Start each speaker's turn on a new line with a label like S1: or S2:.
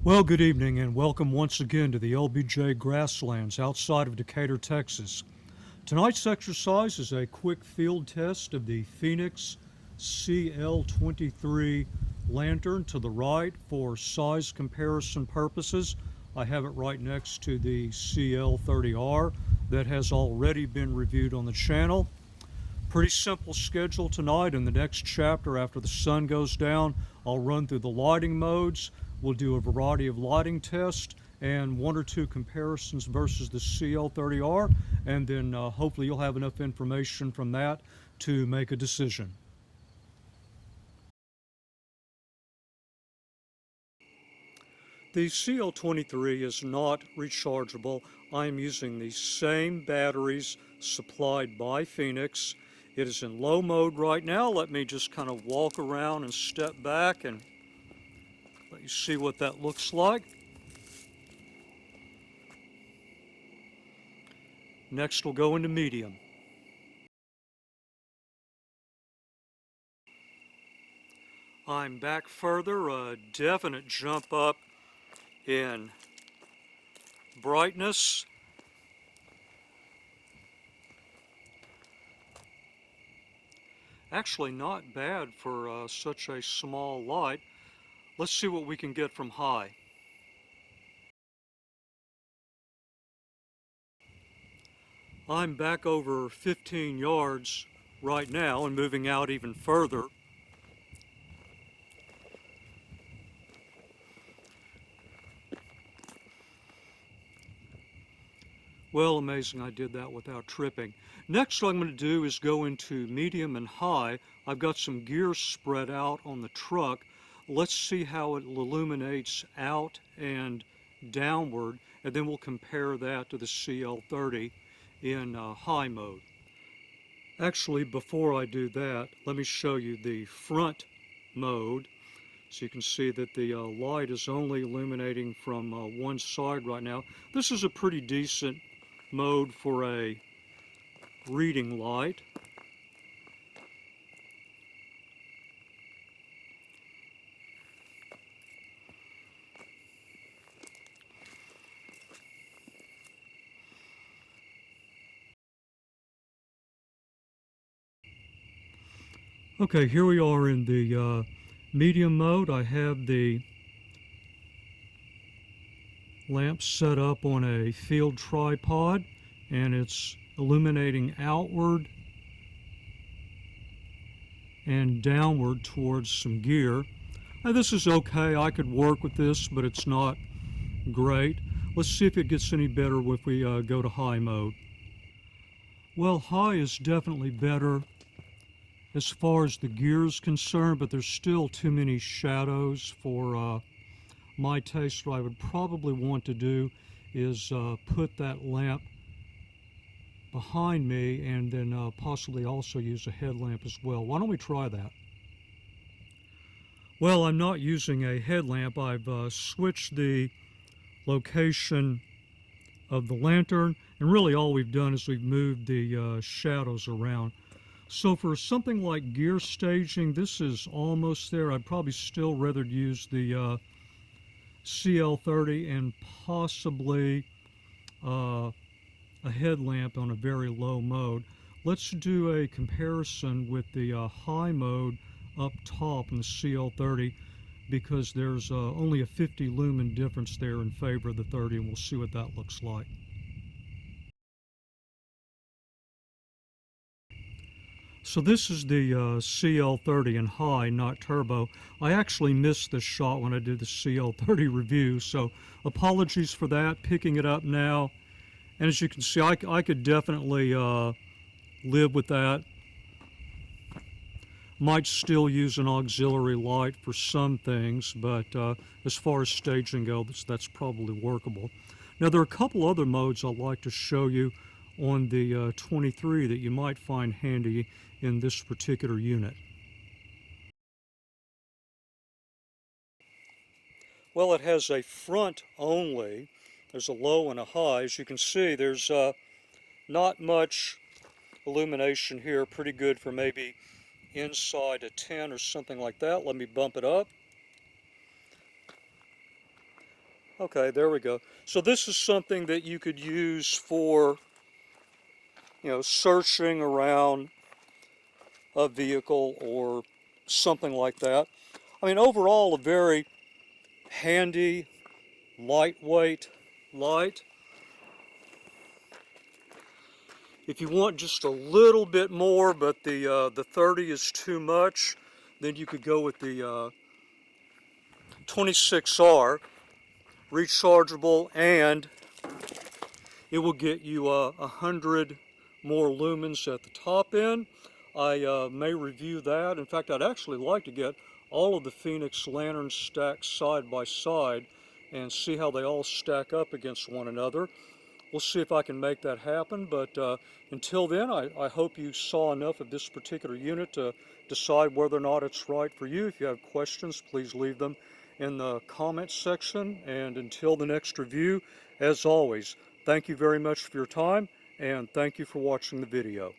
S1: Well, good evening and welcome once again to the LBJ Grasslands outside of Decatur, Texas. Tonight's exercise is a quick field test of the Fenix CL23 Lantern. To the right, for size comparison purposes, I have it right next to the CL30R that has already been reviewed on the channel. Pretty simple schedule tonight. In the next chapter, after the sun goes down, I'll run through the lighting modes. We'll do a variety of lighting tests and one or two comparisons versus the CL30R, and then hopefully you'll have enough information from that to make a decision. The CL23 is not rechargeable. I am using the same batteries supplied by Fenix. It is in low mode right now. Let me just kind of walk around and step back and let you see what that looks like. Next we'll go into medium. I'm back further, a definite jump up in brightness. Actually not bad for such a small light. Let's see what we can get from high. I'm back over 15 yards right now and moving out even further. Well, amazing I did that without tripping. Next what I'm going to do is go into medium and high. I've got some gears spread out on the truck. Let's see how it illuminates out and downward, and then we'll compare that to the CL30 in high mode. Actually, before I do that, let me show you the front mode. So you can see that the light is only illuminating from one side right now. This is a pretty decent mode for a reading light. Okay, here we are in the medium mode. I have the lamp set up on a field tripod and it's illuminating outward and downward towards some gear. Now, this is okay. I could work with this, but it's not great. Let's see if it gets any better if we go to high mode. Well, high is definitely better as far as the gear is concerned, but there's still too many shadows for my taste. What I would probably want to do is put that lamp behind me and then possibly also use a headlamp as well. Why don't we try that? Well, I'm not using a headlamp. I've switched the location of the lantern, and really all we've done is we've moved the shadows around. So for something like gear staging, this is almost there. I'd probably still rather use the CL30 and possibly a headlamp on a very low mode. Let's do a comparison with the high mode up top in the CL30, because there's only a 50 lumen difference there in favor of the 30, and we'll see what that looks like. So this is the CL30 in high, not turbo. I actually missed this shot when I did the CL30 review, so apologies for that. Picking it up now, and as you can see, I could definitely live with that. Might still use an auxiliary light for some things, but as far as staging goes, that's probably workable. Now there are a couple other modes I'd like to show you on the 23 that you might find handy in this particular unit. Well, it has a front only. There's a low and a high. As you can see, there's not much illumination here. Pretty good for maybe inside a 10 or something like that. Let me bump it up. Okay, there we go. So this is something that you could use for, searching around a vehicle or something like that. I mean, overall, a very handy, lightweight light. If you want just a little bit more, but the 30 is too much, then you could go with the 26R, rechargeable, and it will get you 100 more lumens at the top end. I may review that. In fact, I'd actually like to get all of the Fenix lanterns stacked side by side and see how they all stack up against one another. We'll see if I can make that happen, but until then, I hope you saw enough of this particular unit to decide whether or not it's right for you. If you have questions, please leave them in the comments section, and until the next review, as always, thank you very much for your time, and thank you for watching the video.